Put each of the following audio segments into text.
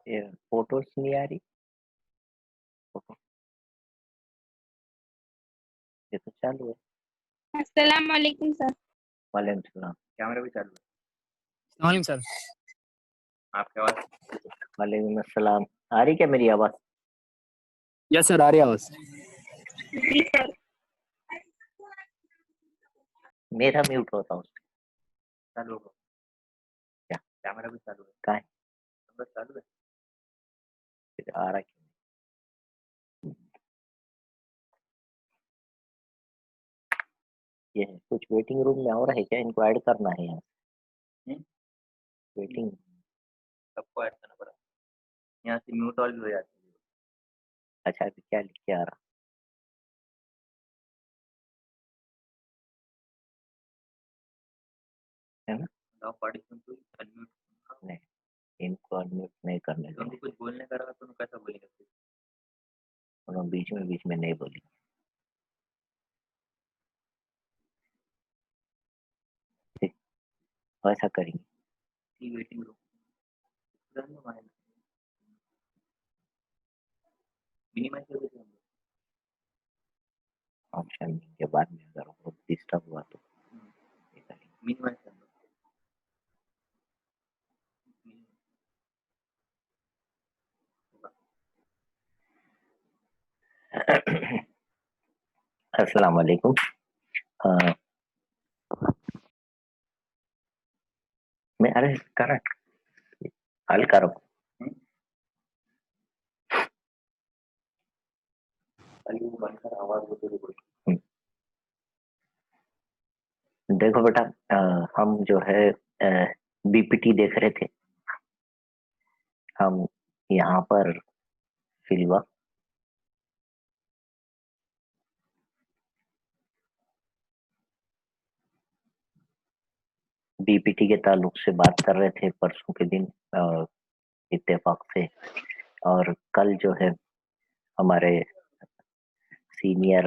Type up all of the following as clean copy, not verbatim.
ये फोटोज नहीं आ रही। ये तो चालू है। अस्सलाम वालेकुम सर। वालेकुम सलाम। कैमरा भी चालू है। वालेकुम सर। आपकी आवाज। वालेकुम अस्सलाम। आ रही क्या मेरी आवाज? यस सर, आ रही आवाज। जी सर। मेरा म्यूट होता हूँ। चालू हो क्या? कैमरा भी चालू है। कहाँ है? बस चालू है। फिर आ रहा क्यों? ये है कुछ वेटिंग रूम में और है क्या? इनको ऐड करना है यहाँ। वेटिंग सबको ऐड करना पड़ा। यहाँ से म्यूट ऑल भी हो जाती है। अच्छा अभी क्या लिख के आ रहा है ना? पार्टिसिपेंट अनम्यूट नहीं, इनको अनम्यूट नहीं करने देंगे। उनको कुछ बोलने का रहा तो कैसा बोलेंगे? उन्होंने बीच में नहीं बोली। ऐसा करेंगे। वेटिंग रूम ऑप्शन के बाद में अगर वो डिस्टर्ब हुआ तो मिनिमाइज कर लो। अस्सलाम वालेकुम। मैं अरे कर हल करो। देखो बेटा, हम जो है बीपीटी देख रहे थे। हम यहाँ पर फिलवा बीपीटी के ताल्लुक से बात कर रहे थे परसों के दिन इत्तेफाक से। और कल जो है हमारे सीनियर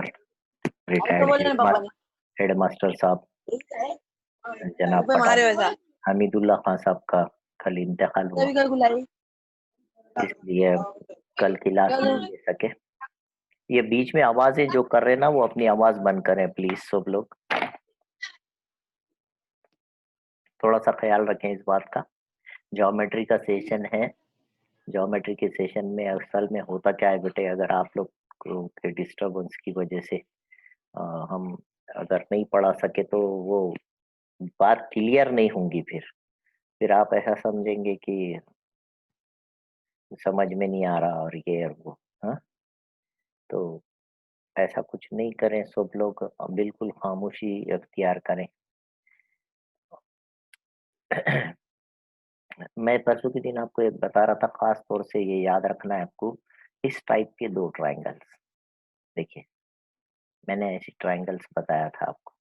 रिटायर्ड हेडमास्टर साहब जनाब हमीदुल्लाह खान साहब का कल इंतकाल हुआ, इसलिए कल क्लास नहीं ले सके। ये बीच में आवाजें जो कर रहे हैं ना, वो अपनी आवाज बंद करें प्लीज सब लोग। थोड़ा सा ख्याल रखें इस बात का। ज्योमेट्री का सेशन है। ज्योमेट्री के सेशन में असल में होता क्या है बेटे, अगर आप लोग के डिस्टरबेंस की वजह से हम अगर नहीं पढ़ा सके तो वो बात क्लियर नहीं होंगी। फिर आप ऐसा समझेंगे कि समझ में नहीं आ रहा और ये और वो। हाँ, तो ऐसा कुछ नहीं करें सब लोग, बिल्कुल खामोशी अख्तियार करें। मैं परसों के दिन आपको एक बता रहा था, खास तौर से ये याद रखना है आपको। इस टाइप के दो ट्रायंगल्स देखिए, मैंने ऐसे ट्रायंगल्स बताया था आपको।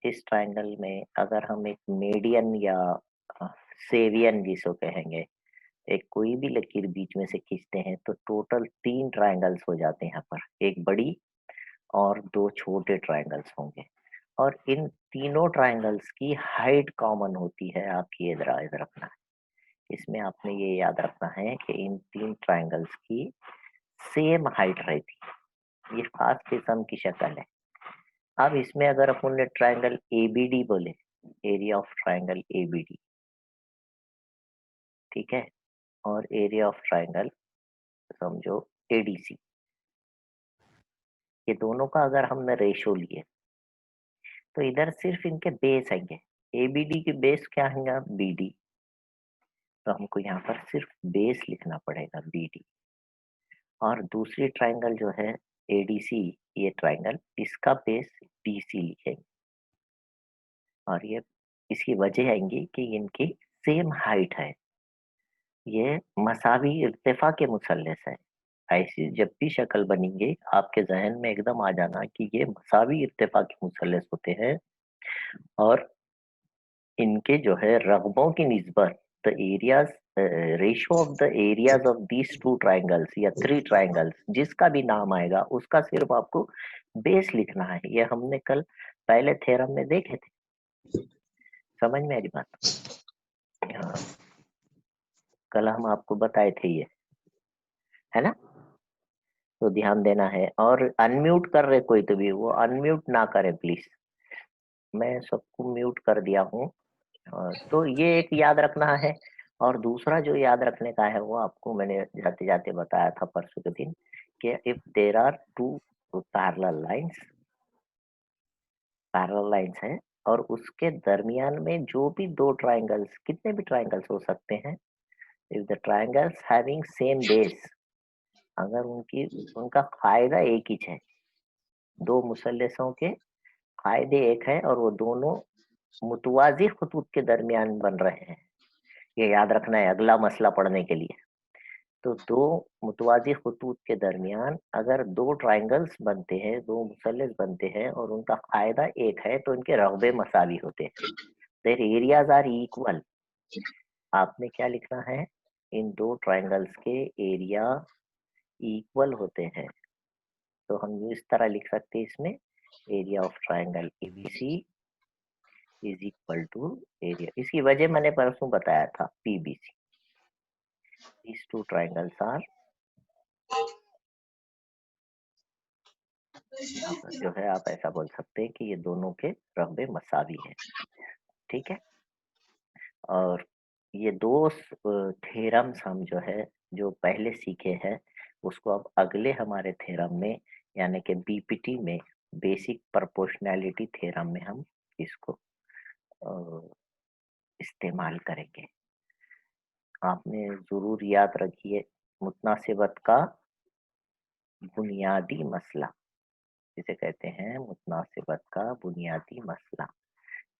इस ट्रायंगल में अगर हम एक मीडियन या सेवियन जिसको कहेंगे, एक कोई भी लकीर बीच में से खींचते हैं तो टोटल 3 ट्रायंगल्स हो जाते हैं। यहाँ पर एक बड़ी और 2 छोटे ट्रायंगल्स होंगे, और इन तीनों ट्रायंगल्स की हाइट कॉमन होती है। आप ये याद रखना है, इसमें आपने ये याद रखना है कि इन 3 ट्रायंगल्स की सेम हाइट रहती है। ये खास किस्म की शक्ल है। अब इसमें अगर अपन ने ट्रायंगल एबीडी बोले, एरिया ऑफ ट्रायंगल एबीडी, ठीक है, और एरिया ऑफ ट्राइंगल समझो एडीसी। ये दोनों का अगर हमने रेशो लिए तो इधर सिर्फ इनके बेस आएंगे। एबीडी के बेस क्या होंगे? बीडी। तो हमको यहाँ पर सिर्फ बेस लिखना पड़ेगा बीडी। और दूसरी ट्राइंगल जो है एडीसी, ये ट्राइंगल, इसका बेस डीसी लिखेंगे। और ये इसकी वजह आएंगी कि इनकी सेम हाइट है, ये मसावी इर्तिफा के मुसल्लस है। ऐसी जब भी शक्ल बनेंगे आपके जहन में एकदम आ जाना कि ये मसावी इर्तिफा के मुसल्लस होते हैं। और इनके जो है रकबों की निस्बत the areas, ratio of the areas of these two triangles या थ्री ट्राइंगल्स, जिसका भी नाम आएगा उसका सिर्फ आपको बेस लिखना है। ये हमने कल पहले थ्योरम में देखे थे। समझ में आ रही बात? हाँ, कल हम आपको बताए थे ये, है ना? तो ध्यान देना है। और अनम्यूट कर रहे कोई तो भी वो अनम्यूट ना करे प्लीज। मैं सबको म्यूट कर दिया हूँ। तो ये एक याद रखना है। और दूसरा जो याद रखने का है वो आपको मैंने जाते जाते बताया था परसों के दिन कि if there are two parallel lines हैं और उसके दरमियान में जो भी दो ट्राइंगल्स, कितने भी ट्राइंगल्स हो सकते हैं, if the triangles having same base, अगर उनका फायदा एक ही है, दो मुसल्लसों के फायदे एक है और वो दोनों मुतवाजी खतूत के दरमियान बन रहे हैं, ये याद रखना है अगला मसला पढ़ने के लिए। तो दो मुतवाजी खतूत के दरमियान अगर दो ट्राइंगल्स बनते हैं, दो मुसल्लस बनते हैं और उनका फायदा एक है तो इनके रगबे मसावी होते हैं, देयर एरियाज आर इक्वल। आपने क्या लिखना है? इन दो ट्राइंगल्स के एरिया इक्वल होते हैं। तो हम इस तरह लिख सकते हैं इसमें, area of triangle ABC is equal to area, इसकी वजह मैंने परसों बताया था, PBC. these two triangles are, जो है आप ऐसा बोल सकते हैं कि ये दोनों के रकबे मसावी हैं। ठीक है? और ये दो थ्योरम्स हम जो है जो पहले सीखे हैं उसको अब अगले हमारे थ्योरम में यानी कि बीपीटी में, बेसिक प्रोपोर्शनैलिटी थ्योरम में हम इसको इस्तेमाल करेंगे। आपने जरूर याद रखिए मुतनासिबत का बुनियादी मसला, जिसे कहते हैं मुतनासिबत का बुनियादी मसला।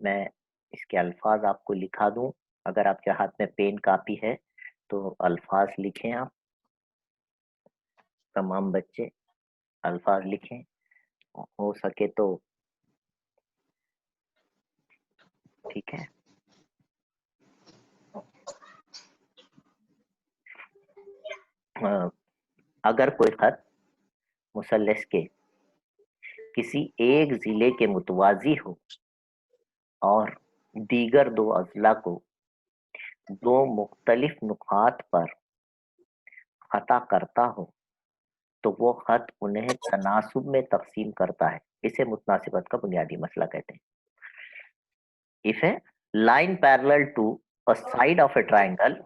मैं इसके अल्फाज आपको लिखा दूं, अगर आपके हाथ में पेन कापी है तो अल्फाज लिखें आप, तमाम बच्चे अल्फाज लिखें, हो सके तो ठीक है। अगर कोई खत मुसल्लस के किसी एक जिले के मुतवाजी हो और दीगर दो अजला को दो मुख्तलिफ नुकात पर खता करता हो तो वो खत उन्हें तनासुब में तकसीम करता है, इसे मुतनासिबत का बुनियादी मसला कहते हैं। If a line parallel to a side of a triangle,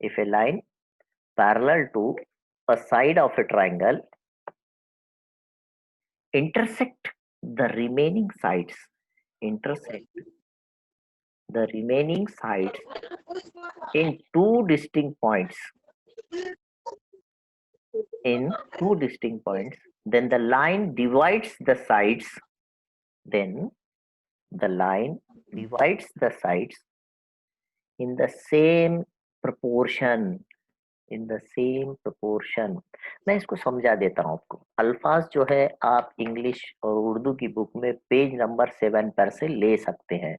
if a line parallel to a side of a triangle intersect the remaining sides, intersect the remaining sides in two distinct points, then the line divides the sides, then the line divides the sides in the same proportion, in the same proportion. मैं इसको समझा देता हूँ आपको। अल्फाज जो है आप इंग्लिश और उर्दू की बुक में पेज नंबर 7 पर से ले सकते हैं।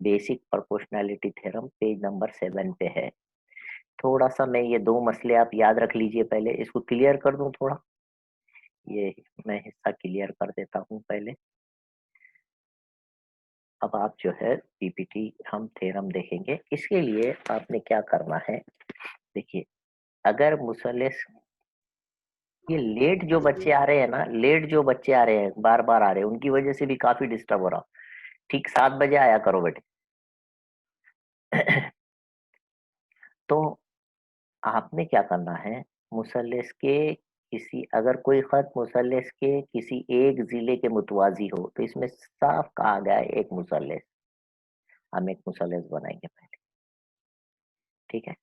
Basic proportionality theorem page number 7 पे है। थोड़ा सा मैं ये दो मसले आप याद रख लीजिए, पहले इसको क्लियर कर दूं थोड़ा, ये मैं हिस्सा क्लियर कर देता हूँ पहले। अब आप जो है पीपीटी हम थ्योरम देखेंगे। इसके लिए आपने क्या करना है, देखिए अगर मुसल्लस, ये लेट जो बच्चे आ रहे हैं ना, लेट जो बच्चे आ रहे हैं, बार बार आ रहे हैं, उनकी वजह से भी काफी डिस्टर्ब हो रहा। ठीक 7 बजे आया करो बेटे। तो आपने क्या करना है, मुसल्लस के किसी, अगर कोई खत मुसल्लस के किसी एक जिले के मुतवाजी हो तो इसमें साफ कहा गया है एक मुसल्लस। हम एक मुसल्लस बनाएंगे पहले, ठीक है।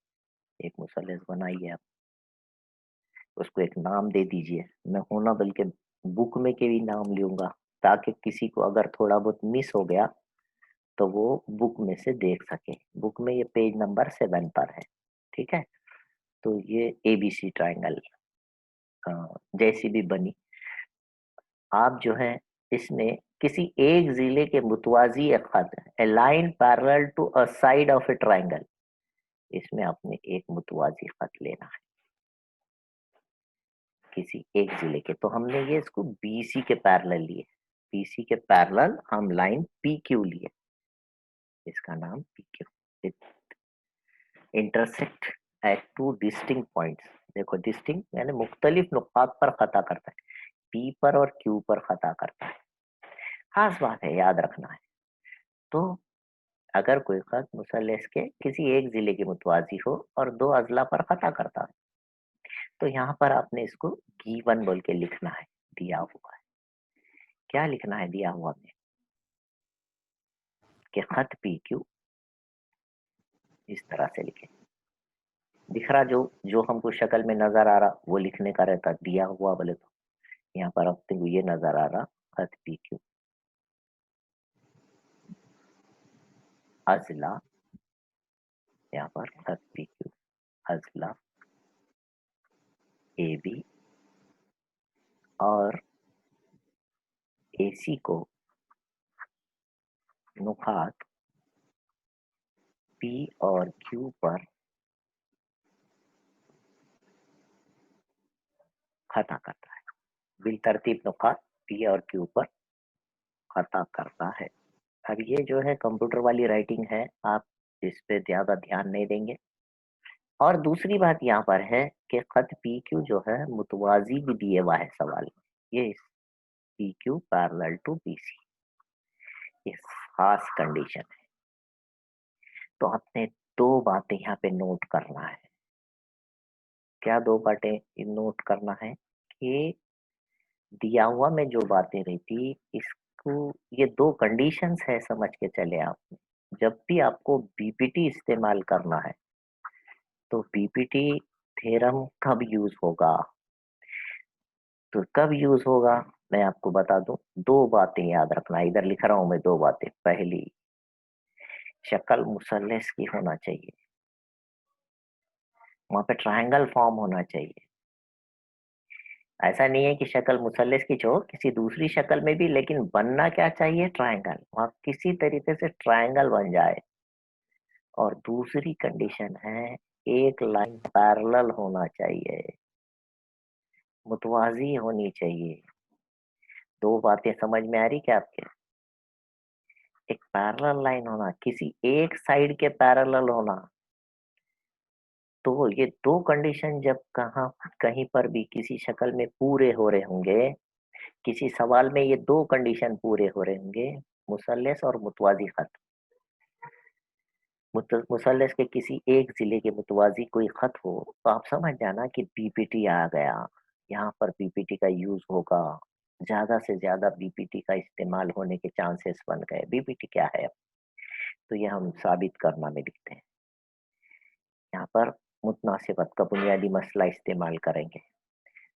एक मुसल्लस बनाइए आप, उसको एक नाम दे दीजिए। मैं हूं ना बल्कि बुक में के भी नाम लूंगा, ताकि किसी को अगर थोड़ा बहुत मिस हो गया तो वो बुक में से देख सके। बुक में ये पेज नंबर 7 पर है, ठीक है। तो ये ABC ट्रायंगल जैसी भी बनी, आप जो है इसमें किसी एक जिले के मुतवाजी एक खत, a line parallel to a side of a triangle, इसमें आपने एक मुतवाजी खत लेना है किसी एक जिले के। तो हमने ये इसको BC के पैरेलल लिए, BC के पैरेलल हम लाइन PQ लिए, इसका नाम PQ। Intersect at two distinct points, देखो डिस्टिंक्ट यानी मुख्तलिफ नुकात पर खता करता है, P पर और Q पर खता करता है। खास बात है, याद रखना है। तो अगर कोई खत मुसल्लस के किसी एक जिले के मुतवाजी हो और दो अजला पर खता करता है, तो यहाँ पर आपने इसको गिवन बोल के लिखना है, दिया हुआ है। क्या लिखना है दिया हुआ में, कि खत PQ इस तरह से लिखे। दिख रहा, जो जो हमको शक्ल में नजर आ रहा वो लिखने का रहता, दिया हुआ बोले तो यहाँ पर आपको ये नजर आ रहा, खत PQ अजला, यहाँ पर खत PQ अजला AB और AC को नुकात P और Q पर खता करता है। बिल तरतीब नुकात P और Q पर खता करता है। अब ये जो है कंप्यूटर वाली राइटिंग है, आप इस पे ज्यादा ध्यान नहीं देंगे। और दूसरी बात यहाँ पर है कि खत PQ जो है मुतवाजी भी दिए हुआ है सवाल में, ये PQ पैरेलल टू BC, ये खास कंडीशन है। तो आपने दो बातें यहाँ पे नोट करना है। क्या दो बातें नोट करना है, कि दिया हुआ में जो बातें रहती इसको, ये दो कंडीशंस है, समझ के चले आप। जब भी आपको BPT इस्तेमाल करना है तो BPT थ्योरम कब यूज होगा, तो कब यूज होगा मैं आपको बता दूं। दो बातें याद रखना, इधर लिख रहा हूं मैं दो बातें। पहली, शक्ल मुसल्लस की होना चाहिए, वहां पे ट्रायंगल फॉर्म होना चाहिए। ऐसा नहीं है कि शक्ल मुसल्लस की हो किसी दूसरी शक्ल में भी, लेकिन बनना क्या चाहिए, ट्रायंगल, वहां किसी तरीके से ट्रायंगल बन जाए। और दूसरी कंडीशन है, एक लाइन पैरेलल होना चाहिए, मुतवाजी होनी चाहिए। दो बातें समझ में आ रही क्या आपके, एक पैरेलल लाइन होना, किसी एक साइड के पैरेलल होना। तो ये दो कंडीशन जब कहाँ कहीं पर भी किसी शक्ल में पूरे हो रहे होंगे, किसी सवाल में ये दो कंडीशन पूरे हो रहे होंगे, मुसल्लस और मुतवाजी खत, मुसल्लस के किसी एक जिले के मुतवाजी कोई खत हो, तो आप समझ जाना कि BPT आ गया। यहाँ पर BPT का यूज होगा, ज्यादा से ज्यादा BPT का इस्तेमाल होने के चांसेस बन गए। BPT क्या है, तो ये हम साबित करना में लिखते हैं। यहाँ पर मुतनासिबत का बुनियादी मसला इस्तेमाल करेंगे,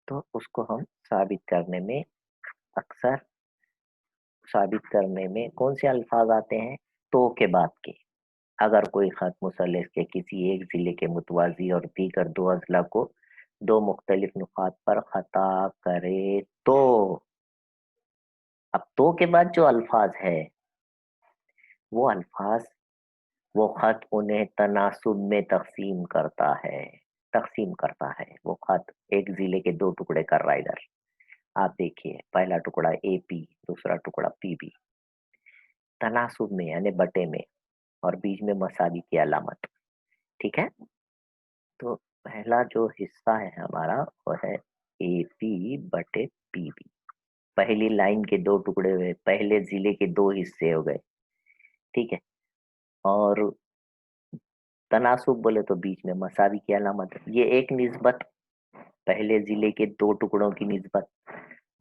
तो उसको हम साबित करने में, अक्सर साबित करने में कौन से अल्फाज आते हैं, तो के बाद के। अगर कोई खत मुसल्लस के किसी एक जिले के मुतवाजी और दीगर दो अजला को दो मुख्तलिफ नुकात पर खता करे तो, अब तो के बाद जो अल्फाज है वो अल्फाज, वो खत उन्हें तनासुब में तकसीम करता है। वो खत एक जिले के दो टुकड़े कर रहा है। इधर आप देखिए, पहला टुकड़ा AP, दूसरा टुकड़ा PB, तनासुब में यानी बटे में, और बीच में मसावी की अलामत, ठीक है। तो पहला जो हिस्सा है हमारा वो है AP बटे PB। पहली लाइन के दो टुकड़े हुए, पहले जिले के दो हिस्से हो गए, ठीक है। और तनासुब बोले तो बीच में मसावी की अलामत है। ये एक निस्बत पहले जिले के दो टुकड़ों की निस्बत,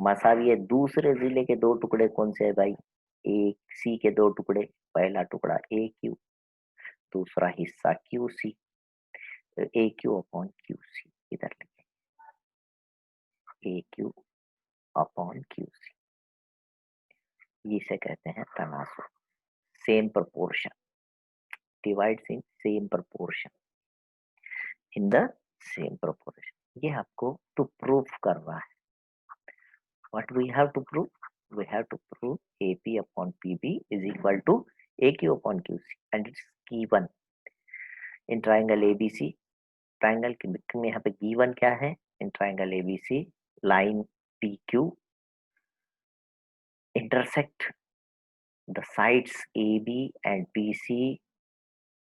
मसावी है दूसरे जिले के दो टुकड़े कौन से है भाई, एक सी के दो टुकड़े, पहला टुकड़ा ए क्यू, दूसरा हिस्सा क्यू सी, तो A Q upon Q C इधर लिखे, A Q upon Q C, इसे कहते हैं तनासुब। Same proportion, divides in same proportion, in the same proportion. ये आपको टू प्रूव करना है। What we have to prove? We have to prove AP upon PB is equal to AQ upon QC, and it's given in triangle ABC. Triangle में यहाँ पे given क्या है? In triangle ABC, line PQ intersect the sides AB and PC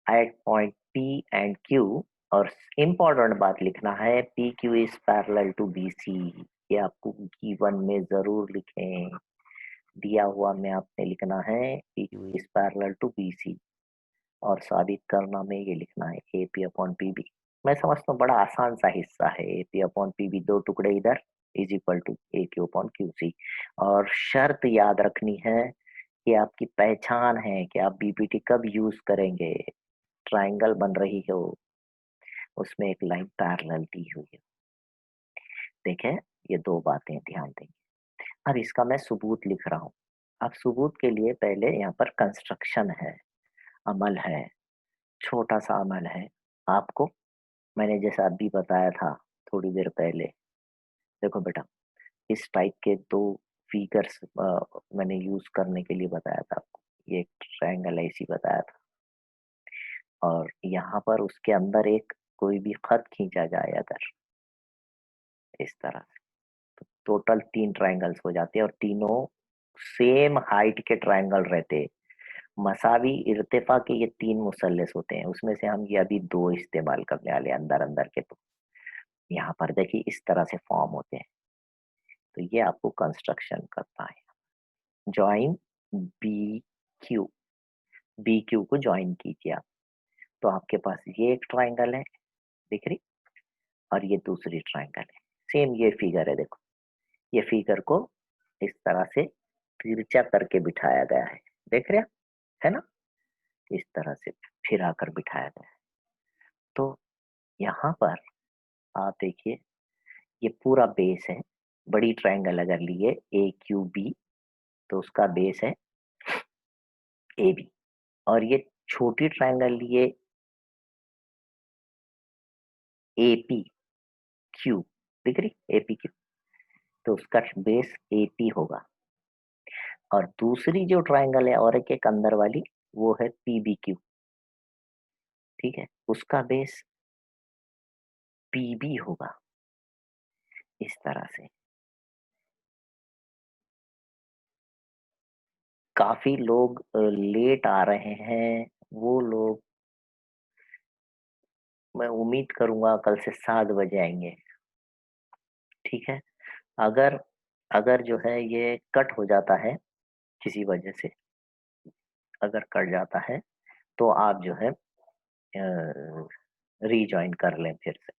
at point P and Q, और important बात लिखना है PQ is parallel to BC। ये आपको गिवन में जरूर लिखें, दिया हुआ में आपने लिखना है PQ is parallel to BC, और साबित करना में ये लिखना है AP अपॉन PB। मैं समझता हूँ बड़ा आसान सा हिस्सा है, AP अपॉन PB दो टुकड़े इधर is equal to AQ upon QC। और शर्त याद रखनी है कि आपकी पहचान है कि आप BPT कब यूज करेंगे, ट्राइंगल बन रही हो उसमें एक लाइन पैरेलल दी हुई है। देखें ये दो बातें ध्यान देंगे। अब इसका मैं सबूत लिख रहा हूँ। अब सबूत के लिए पहले यहाँ पर कंस्ट्रक्शन है, अमल है, छोटा सा अमल है। आपको मैंने जैसा अभी बताया था थोड़ी देर पहले, देखो बेटा इस टाइप के दो फिगर्स मैंने यूज करने के लिए बताया था आपको। ये एक ट्रायंगल ऐसी बताया था, और यहाँ पर उसके अंदर एक कोई भी खत खींचा जाए अगर इस तरह से, तो टोटल 3 ट्रायंगल्स हो जाते हैं, और तीनों सेम हाइट के ट्रायंगल रहते हैं। मसावी इर्तिफा के ये 3 मुसल्लस होते हैं, उसमें से हम ये अभी 2 इस्तेमाल करने वाले अंदर अंदर के। तो यहाँ पर देखिए इस तरह से फॉर्म होते हैं। तो ये आपको कंस्ट्रक्शन करना है, join B Q, B Q को ज्वाइन कीजिए आप। तो आपके पास ये एक ट्राइंगल है दिख रही, और ये दूसरी ट्राइंगल है, सेम ये फिगर है। देखो ये फिगर को इस तरह से तिरछा करके बिठाया गया है, देख रहे है ना, इस तरह से फिरा कर बिठाया गया है। तो यहाँ पर आप देखिए ये पूरा बेस है, बड़ी ट्रायंगल अगर लिए ए क्यू बी तो उसका बेस है ए बी, और ये छोटी ट्रायंगल लिए ए पी क्यू, दिख रही ए पी क्यू, तो उसका बेस ए पी होगा। और दूसरी जो ट्रायंगल है और एक अंदर वाली वो है पी बी क्यू, ठीक है, उसका बेस पी बी होगा इस तरह से। काफी लोग लेट आ रहे हैं, वो लोग मैं उम्मीद करूंगा कल से 7 बजे आएंगे, ठीक है। अगर अगर जो है ये कट हो जाता है किसी वजह से, अगर कट जाता है तो आप जो है रीजॉइन कर लें फिर से।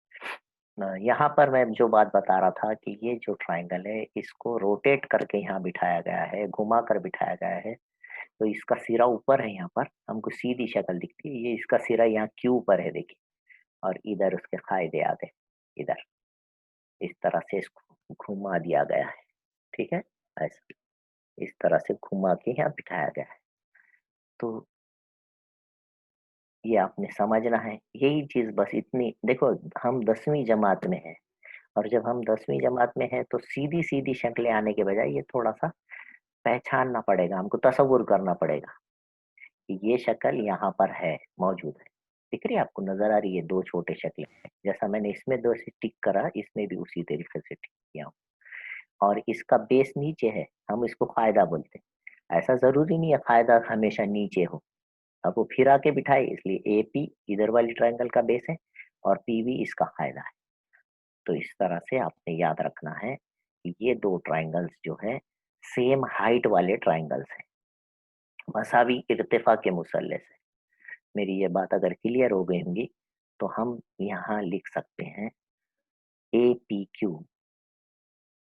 यहाँ पर मैं जो बात बता रहा था कि ये जो ट्रायंगल है इसको रोटेट करके यहाँ बिठाया गया है, घुमा कर बिठाया गया है। तो इसका सिरा ऊपर है, यहाँ पर हमको सीधी शक्ल दिखती है, ये इसका सिरा यहाँ क्यू पर है देखिए, और इधर उसके फायदे आते इधर इस तरह से इसको घुमा दिया गया है, ठीक है, ऐसा इस तरह से घुमा के यहाँ बिठाया गया है। तो ये आपने समझना है, यही चीज बस इतनी। देखो हम 10वीं जमात में हैं, और जब हम 10वीं जमात में हैं तो सीधी सीधी शक्लें आने के बजाय ये थोड़ा सा पहचानना पड़ेगा, हमको तसव्वुर करना पड़ेगा कि ये शक्ल यहाँ पर है, मौजूद है। दिख रही है आपको, नजर आ रही है दो छोटे शक्लें, जैसा मैंने इसमें दो से टिक करा इसमें भी उसी तरीके से टिक किया हूँ। और इसका बेस नीचे है, हम इसको फायदा बोलते हैं। ऐसा जरूरी नहीं है फायदा हमेशा नीचे हो, अब वो फिरा के बिठाए इसलिए ए पी इधर वाली ट्रायंगल का बेस है और पी बी इसका फायदा है। तो इस तरह से आपने याद रखना है कि ये दो ट्रायंगल्स जो है सेम हाइट वाले ट्रायंगल्स हैं, मसावी इर्तिफा के मुसल्लस है। मेरी ये बात अगर क्लियर हो गई होंगी तो हम यहाँ लिख सकते हैं ए पी क्यू।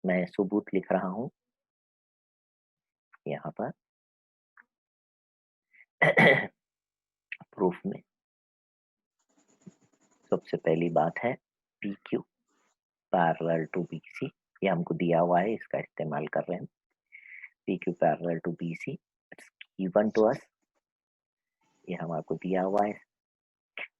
मैं सबूत लिख रहा हूँ यहाँ पर प्रूफ में। सबसे पहली बात है P Q parallel to B C, ये हमको दिया हुआ है, इसका इस्तेमाल कर रहे हैं। P Q parallel to B C, it's given to us, ये हमको दिया हुआ है।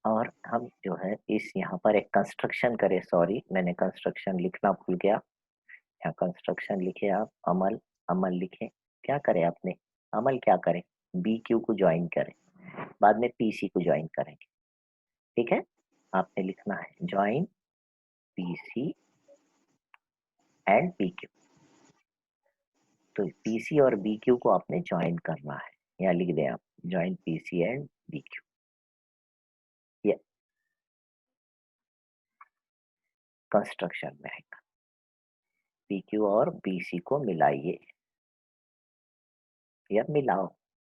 और हम जो है इस यहाँ पर एक कंस्ट्रक्शन करें, सॉरी मैंने कंस्ट्रक्शन लिखना भूल गया। यहाँ कंस्ट्रक्शन लिखे आप, अमल, अमल लिखे। क्या करें आपने, अमल क्या करें, बी क्यू को ज्वाइन करें, बाद में पी सी को ज्वाइन करेंगे। ठीक है, आपने लिखना है join P C and P Q. तो पी सी और बी क्यू को आपने ज्वाइन करना है, यहाँ लिख दें आप join P C and B Q. ये कंस्ट्रक्शन में है, पी क्यू और बी सी को मिलाइए या मिलाओ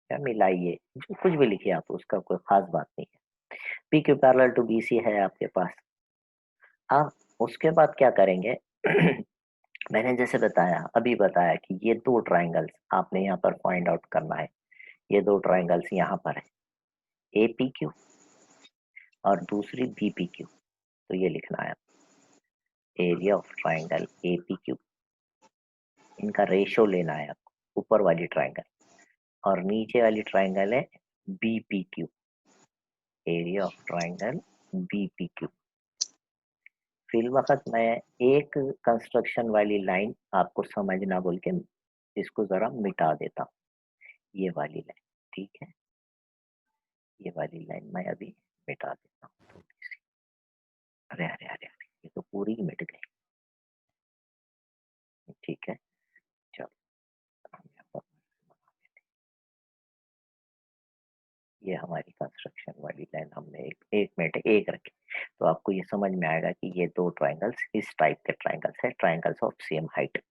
या मिलाइए, जो कुछ भी लिखिए आप, उसका कोई खास बात नहीं है। P Q parallel to B C है आपके पास। आप उसके बाद क्या करेंगे मैंने जैसे बताया, अभी बताया कि ये दो ट्राइंगल्स आपने यहाँ पर फाइंड आउट करना है। ये दो ट्राइंगल्स यहाँ पर है, ए पी क्यू और दूसरी बी पी क्यू। तो ये लिखना है area of triangle A P Q, इनका रेशो लेना है आपको, ऊपर वाली ट्राइंगल और नीचे वाली ट्राइंगल है B P Q, area of triangle B P Q. फिल वक्त मैं एक कंस्ट्रक्शन वाली लाइन आपको समझना बोल के इसको जरा मिटा देता हूँ, ये वाली लाइन। ठीक है, ये वाली लाइन मैं अभी मिटा देता हूँ थोड़ी सी। अरे अरे अरे अरे, ये तो पूरी मिट गई। ठीक है, चलो हम यहाँ पर बना देते हैं। ये हमारी कंस्ट्रक्शन वाली लाइन हमने एक मिनट एक रखी, तो आपको ये समझ में आएगा कि ये दो ट्राइंगल्स इस टाइप के ट्राइंगल्स है, ट्राइंगल्स ऑफ सेम हाइट,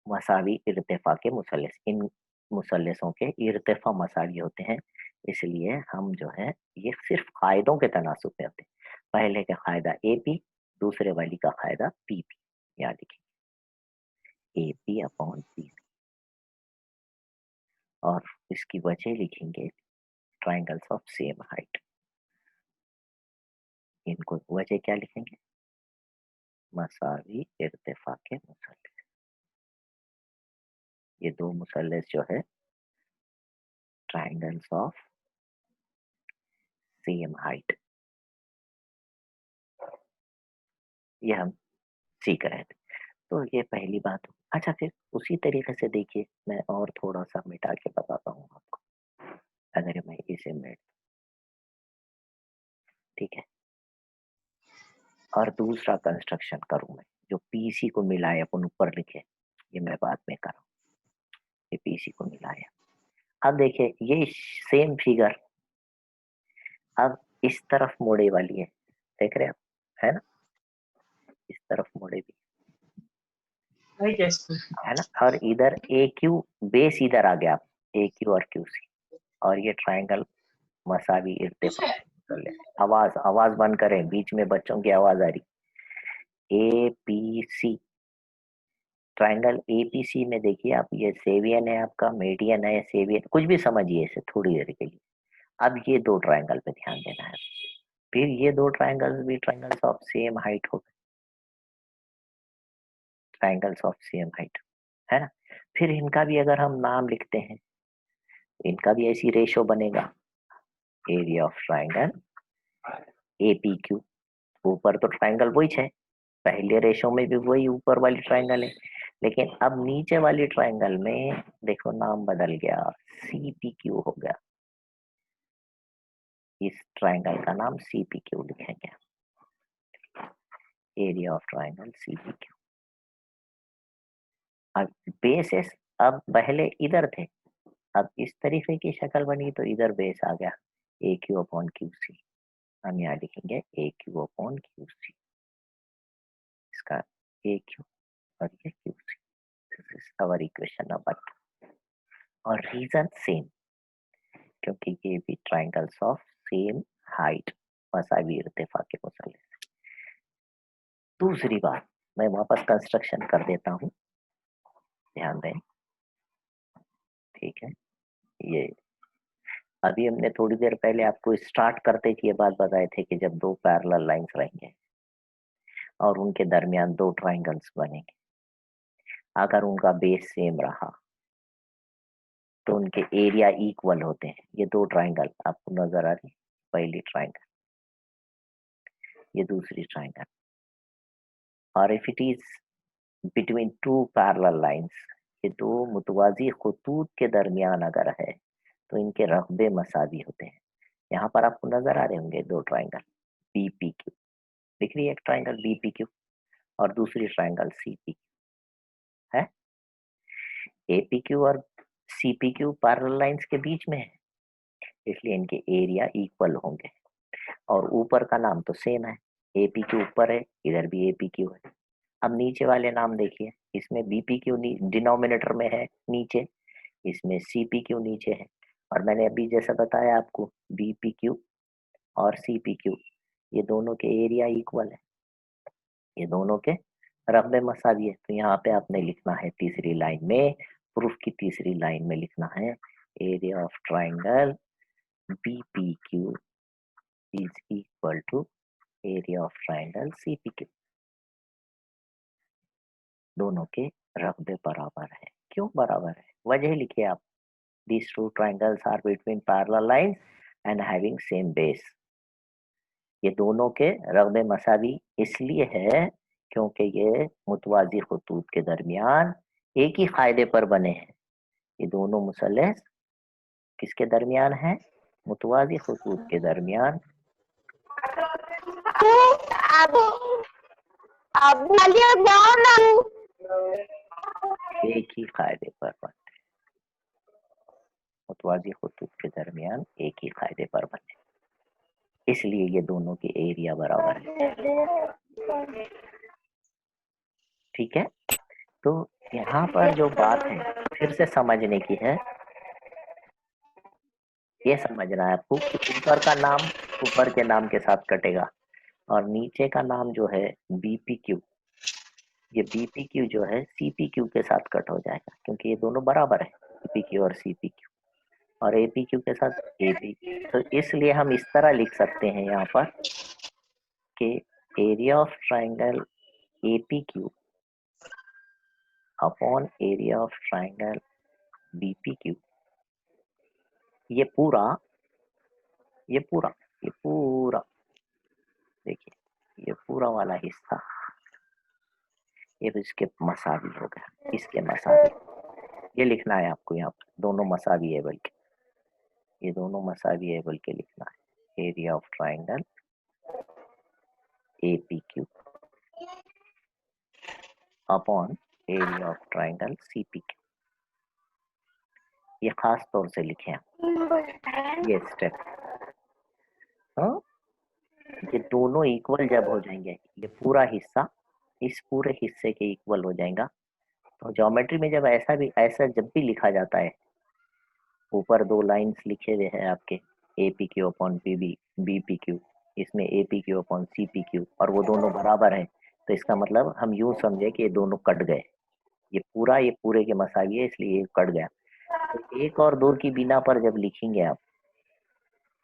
मसावी इर्तिफा के मुसल्लिस। इन मुसल्लिसों के इर्तिफा मसावी होते हैं, इसलिए हम जो है ये सिर्फ कायदों के तनासुब में होते हैं। पहले का कायदा ए पी, दूसरे वाली का कायदा पी पी। यहाँ लिखेंगे ए पी अपॉन पी, और इसकी वजह लिखेंगे ट्राइंगल्स ऑफ सेम हाइट। इनको वजह क्या लिखेंगे, मसावी इर्तिफा के मुसल्लिस। ये दो मुसल्लिस जो है ट्राइंगल्स ऑफ सेम हाइट, ये हम सीख रहे थे। तो ये पहली बात। अच्छा, फिर उसी तरीके से देखिए, मैं और थोड़ा सा मिटा के बताता हूँ आपको। अगर मैं इसे मिट, ठीक है, और दूसरा कंस्ट्रक्शन करूँ मैं, जो पीसी को मिलाए अपन ऊपर लिखे, ये मैं बाद में करूँ। ये पीसी को मिलाया, अब देखिए ये सेम फिगर अब इस तरफ मोड़े वाली है, देख रहे हैं आप, है ना, इस तरफ मोड़े भी है ना, और इधर ए क्यू बेस इधर आ गया, ए क्यू और क्यू सी, और ये ट्राइंगल मसावी इर्तिफा। आवाज आवाज बंद करें, बीच में बच्चों की आवाज आ रही। A P C, triangle A P C में देखिए आप, ये सेवियन है आपका, मीडियन है, सेवियन, कुछ भी समझिए इसे थोड़ी देर के लिए। अब ये दो ट्राइंगल पे ध्यान देना है, फिर ये दो ट्राइंगल्स भी ट्राइंगल्स ऑफ सेम हाइट हो गए, ट्राइंगल्स ऑफ सेम हाइट, है ना। फिर इनका भी अगर हम नाम लिखते हैं, इनका भी ऐसी रेशो बनेगा, area of triangle A P Q. ऊपर तो ट्राइंगल वही है, पहले रेशो में भी वही ऊपर वाली ट्राइंगल है, लेकिन अब नीचे वाली ट्राइंगल में देखो नाम बदल गया, सी पी क्यू हो गया। इस ट्राइंगल का नाम सी पी क्यू लिखेंगे, area of triangle C P Q. अब बेसेस अब पहले इधर थे, अब इस तरीके की शक्ल बनी, तो इधर बेस आ गया A Q upon Q C. हम यहाँ लिखेंगे A Q upon Q C, इसका ए क्यू और ये Q C. This is our equation number 2। और रीजन सेम, क्योंकि ये भी ट्राइंगल्स ऑफ सेम हाइट मसावी इर्तिफा के मुसल्लस। दूसरी बात, मैं वापस कंस्ट्रक्शन कर देता हूँ, ध्यान दें। ठीक है, ये अभी हमने थोड़ी देर पहले आपको स्टार्ट करते ही ये बात बताए थे कि जब दो पैरेलल लाइंस रहेंगे और उनके दरमियान दो ट्राइंगल्स बनेंगे, अगर उनका बेस सेम रहा तो उनके एरिया इक्वल होते हैं। ये दो ट्राइंगल आपको नजर आ रही, पहली ट्राइंगल, ये दूसरी ट्राइंगल। और if it is between two parallel lines, ये दो मुतवाजी खतूत के दरमियान अगर है तो इनके रकबे मसावी होते हैं। यहाँ पर आपको नजर आ रहे होंगे दो ट्राइंगल BPQ, दिख रही है एक ट्राइंगल BPQ और दूसरी ट्राइंगल CPQ है। APQ और CPQ पैरेलल लाइंस के बीच में है, इसलिए इनके एरिया इक्वल होंगे। और ऊपर का नाम तो सेम है, APQ ऊपर है, इधर भी APQ है। अब नीचे वाले नाम देखिए, इसमें BPQ डिनोमिनेटर में है नीचे, इसमें CPQ नीचे है। और मैंने अभी जैसा बताया आपको, BPQ और CPQ ये दोनों के एरिया इक्वल है, ये दोनों के रकबे मसावी है। तो यहाँ पे आपने लिखना है तीसरी लाइन में, प्रूफ की तीसरी लाइन में लिखना है area of triangle BPQ is equal to area of triangle CPQ। दोनों के रकबे बराबर है। क्यों बराबर है? वजह लिखिए आप, these two triangles are between parallel lines and having same base। ये दोनों के रकबे मसावी इसलिए है क्योंकि ये मुतवाजी खतूत के दरमियान एक ही कायदे पर बने हैं। ये दोनों मुसल्लस किसके दरमियान है? मुतवाजी खतूत के दरमियान एक ही कायदे पर बनते हैं। मुतवाजी खतूत के दरमियान एक ही कायदे पर बने, इसलिए ये दोनों के एरिया बराबर है। ठीक है, तो यहाँ पर जो बात है फिर से समझने की है, ये समझना है आपको कि ऊपर का नाम ऊपर के नाम के साथ कटेगा और नीचे का नाम जो है BPQ, ये BPQ जो है CPQ के साथ कट हो जाएगा, क्योंकि ये दोनों बराबर है, BPQ और CPQ, और APQ के साथ APQ। तो इसलिए हम इस तरह लिख सकते हैं यहाँ पर कि area of triangle APQ upon area of triangle BPQ, ये पूरा देखिए, ये पूरा वाला हिस्सा ये इसके मसावी हो गया, इसके मसावी। ये लिखना है आपको यहाँ पर, दोनों मसावी है बल्कि, ये दोनों मसावी है बल्कि लिखना है area of triangle APQ upon area of triangle CPQ। ये खास तौर से लिखे हैं ये स्टेप। हाँ, ये दोनों इक्वल जब हो जाएंगे, ये पूरा हिस्सा इस पूरे हिस्से के इक्वल हो जाएगा। तो ज्योमेट्री में जब ऐसा जब भी लिखा जाता है, ऊपर दो लाइंस लिखे हुए हैं आपके APQ अपॉन BPQ, इसमें APQ अपॉन CPQ, और वो दोनों बराबर हैं, तो इसका मतलब हम यूं समझे कि ये दोनों कट गए। ये पूरे के मसावी है, इसलिए ये कट गया। तो एक और दो की बिना पर जब लिखेंगे आप,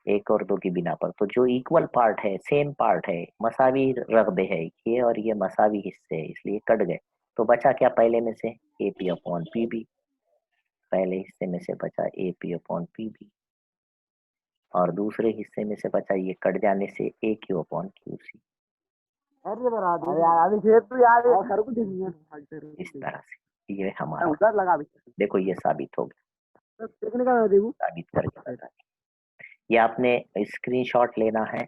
एक और दो की बिना पर, तो जो इक्वल पार्ट है, सेम पार्ट है, मसावी रकबे है, ये और ये मसावी हिस्से है, इसलिए कट गए। तो बचा क्या पहले में से? AP अपॉन PB, पहले हिस्से में से बचा AP अपॉन PB, और दूसरे हिस्से में से बचा ये कट जाने से AQ अपॉन QC। इस तरह से ये हमारा, देखो ये साबित हो गया, साबित करके बताइए। ये आपने स्क्रीनशॉट लेना है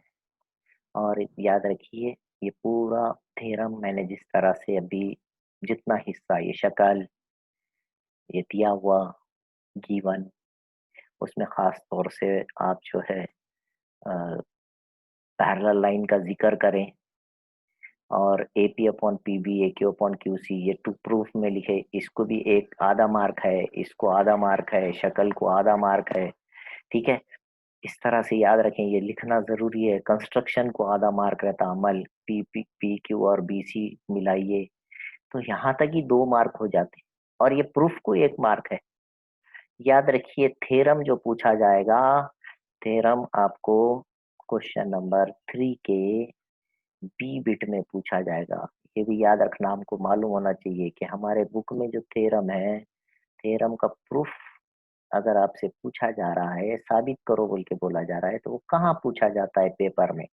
और याद रखिए, ये पूरा थ्योरम मैंने जिस तरह से अभी जितना हिस्सा ये शक्ल ये दिया हुआ गिवन, उसमें खास तौर से आप जो है पैरेलल लाइन का जिक्र करें, और AP upon PB AQ upon QC ये टू प्रूफ में लिखे, इसको भी एक आधा मार्क है, इसको आधा मार्क है, शक्ल को आधा मार्क है। ठीक है, इस तरह से याद रखें, ये लिखना जरूरी है। कंस्ट्रक्शन को आधा मार्क रहता, अमल पी पी पी क्यू और बी सी मिलाइए, तो यहाँ तक ही 2 मार्क हो जाते, और ये प्रूफ को 1 मार्क है। याद रखिए, थ्योरम जो पूछा जाएगा, थ्योरम आपको क्वेश्चन नंबर 3 के बी बिट में पूछा जाएगा। ये भी याद रखना, हमको मालूम होना चाहिए कि हमारे बुक में जो थ्योरम है, थ्योरम का प्रूफ अगर आपसे पूछा जा रहा है, साबित करो बोल के बोला जा रहा है, तो वो कहाँ पूछा जाता है पेपर में?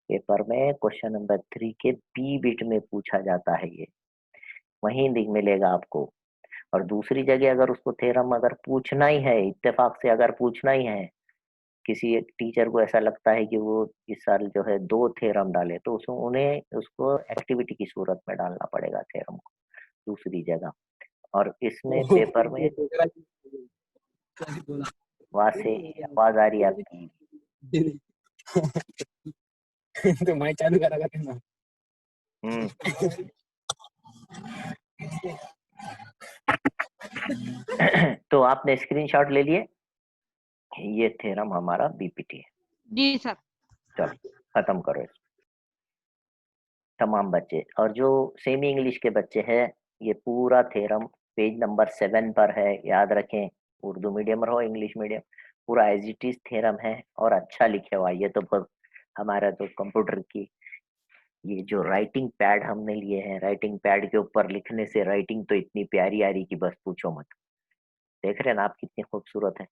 पेपर में क्वेश्चन नंबर 3 के बी बिट में पूछा जाता है, ये वहीं मिलेगा आपको। और दूसरी जगह अगर उसको थ्योरम अगर पूछना ही है, इत्तेफाक से अगर पूछना ही है, किसी एक टीचर को ऐसा लगता है कि वो इस साल जो है 2 थ्योरम डाले, तो उसको उन्हें उसको एक्टिविटी की सूरत में डालना पड़ेगा थ्योरम को दूसरी जगह। और इसमें पेपर में वहां से आवाज आ रही है आपकी। तो मैं चालू करा करते ना। तो आपने स्क्रीनशॉट ले लिए, ये थ्योरम हमारा बीपीटी है। जी सर। चलो खत्म करो इसको, तमाम बच्चे। और जो सेमी इंग्लिश के बच्चे हैं, ये पूरा थ्योरम पेज नंबर 7 पर है, याद रखें। उर्दू मीडियम रहो इंग्लिश मीडियम, पूरा एज इट इज थ्योरम है, और अच्छा लिखे हुआ। ये तो हमारा तो कंप्यूटर की ये जो राइटिंग पैड हमने लिए हैं, राइटिंग पैड के ऊपर लिखने से राइटिंग तो इतनी प्यारी आ रही कि बस पूछो मत। देख रहे हैं ना आप कितनी खूबसूरत है।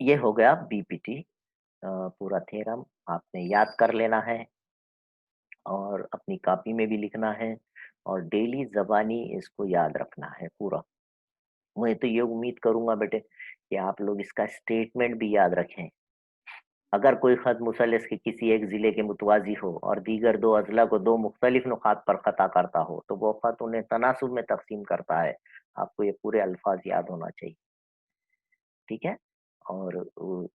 ये हो गया बीपीटी, पूरा थ्योरम आपने याद कर लेना है, और अपनी कॉपी में भी लिखना है, और डेली ज़बानी इसको याद रखना है पूरा। मैं तो ये उम्मीद करूंगा बेटे कि आप लोग इसका स्टेटमेंट भी याद रखें। अगर कोई खत मुसल्लस के किसी एक जिले के मुतवाजी हो और दीगर 2 अजला को 2 मुख्तलिफ नुकात पर खता करता हो, तो वो खत उन्हें तनासुब में तकसीम करता है। आपको ये पूरे अल्फाज याद होना चाहिए, ठीक है। और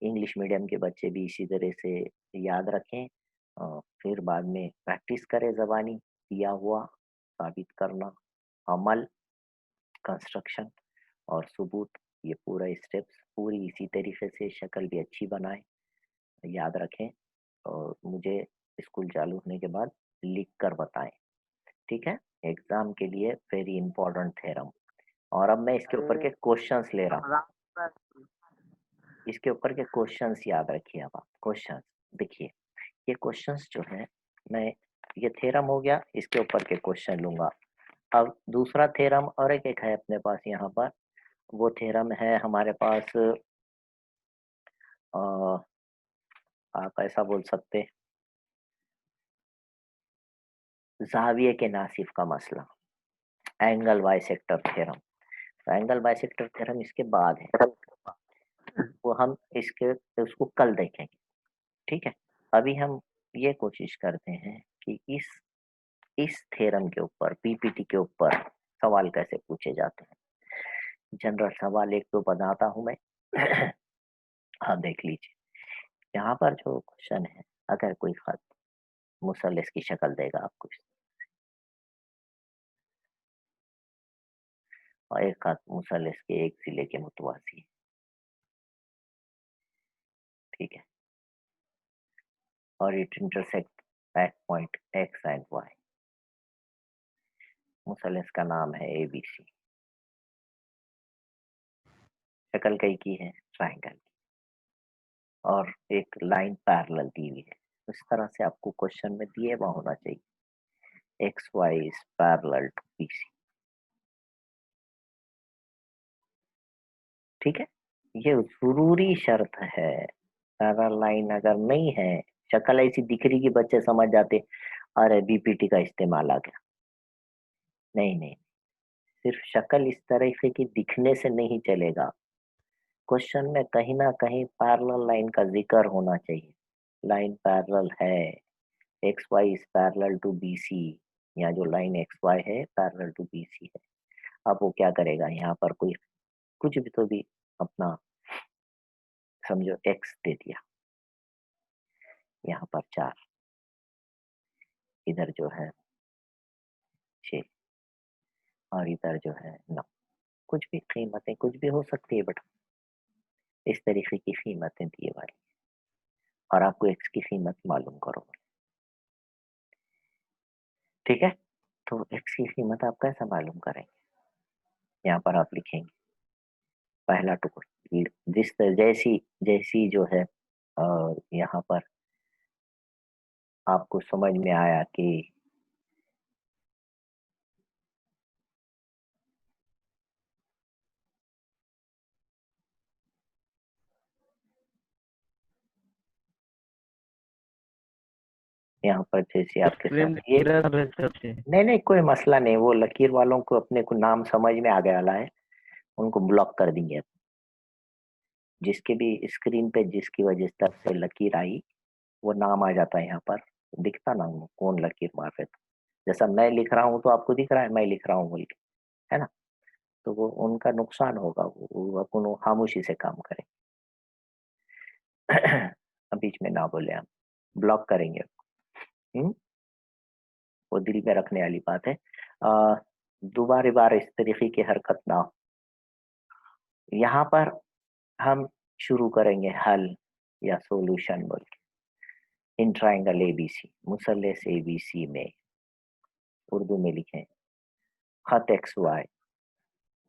इंग्लिश मीडियम के बच्चे भी इसी तरह से याद रखें, फिर बाद में प्रैक्टिस करें ज़बानी, दिया हुआ साबित करना, अमल, कंस्ट्रक्शन और सबूत, ये पूरा स्टेप्स पूरी इसी तरीके से शक्ल भी अच्छी बनाए, याद रखें, और मुझे स्कूल चालू होने के बाद लिख कर बताएं, ठीक है। एग्जाम के लिए वेरी इंपॉर्टेंट थ्योरम। और अब मैं इसके ऊपर के क्वेश्चंस ले रहा हूँ, इसके ऊपर के क्वेश्चंस याद रखिए। अब आप क्वेश्चंस देखिए, ये क्वेश्चंस जो है, मैं ये थ्योरम हो गया, इसके ऊपर के क्वेश्चन लूंगा। अब दूसरा थ्योरम और एक है अपने पास यहाँ पर, वो थ्योरम है हमारे पास, आप ऐसा बोल सकते, जाविये के नासिफ का मसला, angle bisector theorem. Angle bisector theorem इसके बाद है, वो हम इसके उसको कल देखेंगे, ठीक है। अभी हम ये कोशिश करते हैं कि इस थ्योरम के ऊपर, पीपीटी के ऊपर सवाल कैसे पूछे जाते हैं। जनरल सवाल एक दो बनाता हूं मैं। हाँ देख लीजिए, यहाँ पर जो क्वेश्चन है, अगर कोई खत मुसल्लस की शक्ल देगा आपको, और एक खत मुसल्लस के एक जिले के मुतवासी है, ठीक है, और it intersect at point X and Y. मुसल्लस का नाम है एबीसी, शक्ल कई की है, ट्राइंगल, और एक लाइन पैरेलल दी हुई है। इस तरह से आपको क्वेश्चन में दिए हुआ होना चाहिए, X Y is parallel to BC, ठीक है। ये जरूरी शर्त है, पैरेलल लाइन अगर नहीं है, शक्ल ऐसी दिख रही कि बच्चे समझ जाते अरे बीपीटी का इस्तेमाल आ गया। नहीं नहीं, सिर्फ शक्ल इस तरीके की दिखने से नहीं चलेगा, क्वेश्चन में कहीं ना कहीं पैरेलल लाइन का जिक्र होना चाहिए। लाइन पैरेलल है, X Y is parallel to B C, या जो लाइन एक्स वाई है पैरेलल टू बी सी है। अब वो क्या करेगा, यहाँ पर कोई कुछ भी तो भी अपना समझो एक्स दे दिया, यहाँ पर 4, इधर जो है 6, और इधर जो है 9, कुछ भी कीमतें कुछ भी हो सकती है बेटा, इस तरीके की कीमतें दिए वाली और आपको एक्स की कीमत मालूम करो। ठीक है, तो एक्स की कीमत आप कैसे मालूम करेंगे? यहाँ पर आप लिखेंगे पहला टुकड़ा जिस जैसी जैसी जो है यहाँ पर आपको समझ में आया कि यहाँ पर जैसे आपके साथ ये नहीं नहीं कोई मसला नहीं, वो लकीर वालों को अपने को नाम समझ में आ गया वाला है, उनको ब्लॉक कर देंगे। जिसके भी स्क्रीन पे जिसकी वजह से लकीर आई वो नाम आ जाता है, यहाँ पर दिखता नाम कौन लकीर मार रहे थे। जैसा मैं लिख रहा हूँ तो आपको दिख रहा है मैं लिख रहा हूँ बोल के, है ना? तो वो उनका नुकसान होगा, वो अपन खामोशी से काम करें। अब बीच में ना बोले, हम ब्लॉक करेंगे। वो दिल में रखने वाली बात है। दोबारा बार इस तरीके की हरकत ना हो। यहाँ पर हम शुरू करेंगे हल या सॉल्यूशन बोल के। इन ट्राइंगल एबीसी, मुसल्लस एबीसी में उर्दू में लिखें खत एक्स वाई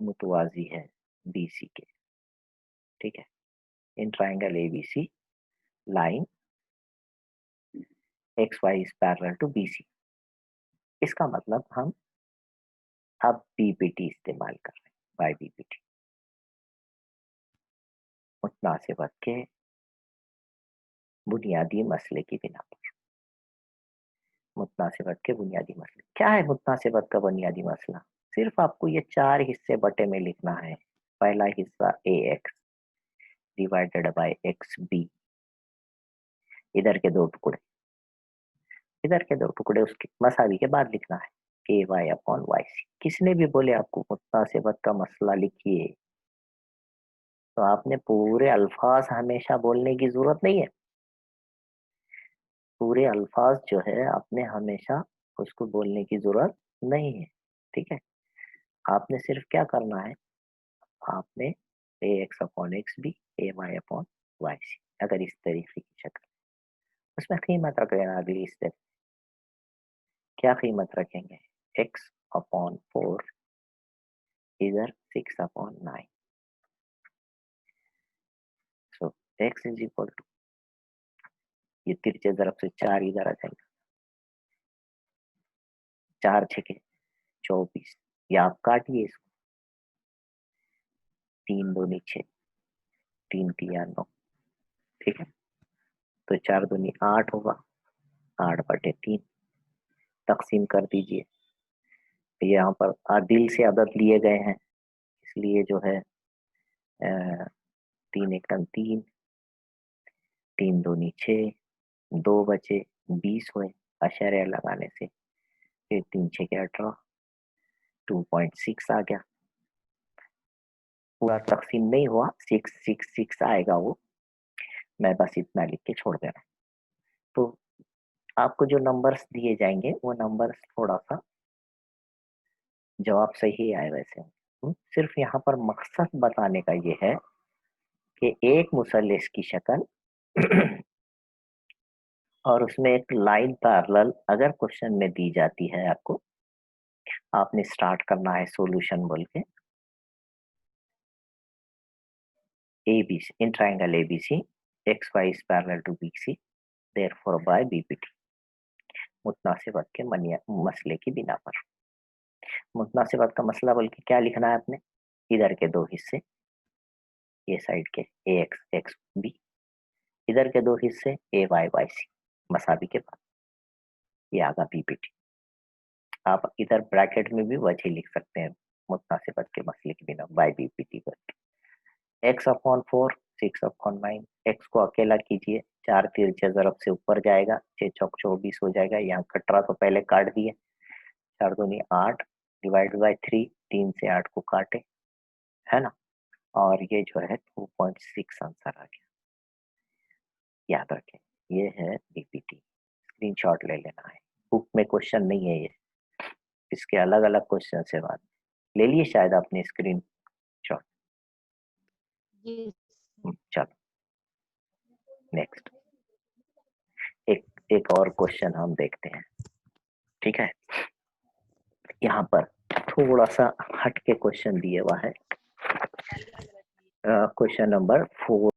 मुतवाजी है बीसी के। ठीक है, in triangle ABC line X Y is parallel to BC. इसका मतलब हम अब बीपीटी इस्तेमाल कर रहे हैं, बाय बीपीटी मुतनासिबत के बुनियादी मसले की बिना पर। मुतनासिबत के बुनियादी मसले क्या है? मुतनासिबत का बुनियादी मसला सिर्फ आपको ये 4 हिस्से बटे में लिखना है। पहला हिस्सा A X divided by X B, इधर के 2 टुकड़े, इधर के 2 टुकड़े उसके मसावी के बाद लिखना है ए वाई अपॉन वाई सी। किसने भी बोले आपको मुतनासिबत का मसला लिखिए, तो आपने पूरे अल्फाज हमेशा बोलने की जरूरत नहीं है। पूरे अल्फाज जो है आपने हमेशा उसको बोलने की जरूरत नहीं है। ठीक है, आपने सिर्फ क्या करना है, आपने ए एक्स अपॉन एक्स बी ए वाई अपॉन वाई सी अगर इस तरीके की शक्ल, उसमें कीमत रख लेना। अगली स्टेप क्या कीमत रखेंगे? एक्स अपॉन 4 इधर 6 upon 9। So X is equal to, ये तिरछे तरफ से 4 इधर आ जाएगा, 4 छके 24। ये आप काटिए इसको, 3 दूनी 6, 3 तिया 9। ठीक है, तो 4 दूनी 8 होगा, 8/3 तकसीम कर दीजिए। यहाँ पर दिल से अदद लिए गए हैं इसलिए जो है 3 एकम 3, 3 दूनी 6, 2 बचे 20 हुए अशर्य लगाने से, फिर 3 छके 18, 2.6 आ गया। पूरा तकसीम नहीं हुआ, 666 आएगा वो, मैं बस इतना लिख के छोड़ देना। तो आपको जो नंबर्स दिए जाएंगे वो नंबर्स थोड़ा सा जवाब सही आए वैसे। सिर्फ यहाँ पर मकसद बताने का ये है कि एक मुसल्लिस की शक्ल और उसमें एक लाइन पैरेलल अगर क्वेश्चन में दी जाती है आपको, आपने स्टार्ट करना है सॉल्यूशन बोल के ABC in triangle ABC X Y is parallel to BC therefore by BPT मुतनासिबत के मसले की बिना पर। मुतनासिबत का मसला बोल के क्या लिखना है आपने? इधर के 2 हिस्से, ये साइड के ए एक्स एक्स बी, इधर के 2 हिस्से ए वाई वाई सी मसावी के बाद, ये आगा बीपीटी। आप इधर ब्रैकेट में भी वजह लिख सकते हैं मुतनासिबत के मसले के बिना बाय बीपीटी पर। एक्स अपॉन 4 6 अपॉन 9, एक्स को अकेला कीजिए, 4 तिरछे ज़रब से ऊपर जाएगा, 6 चौक 24 हो जाएगा। यहाँ कट रहा तो पहले काट दिए, 4 दूनी 8 डिवाइड बाय 3, 3 से 8 को काटे, है ना? और ये जो है 2.6 आंसर आ गया। याद रखें ये है बीपीटी, स्क्रीनशॉट ले लेना है। बुक में क्वेश्चन नहीं है ये, इसके अलग अलग क्वेश्चन से बात ले लिए शायद आपने स्क्रीन शॉट। जी चलो नेक्स्ट एक और क्वेश्चन हम देखते हैं, ठीक है। यहाँ पर थोड़ा सा हट के क्वेश्चन दिया हुआ है, क्वेश्चन नंबर 4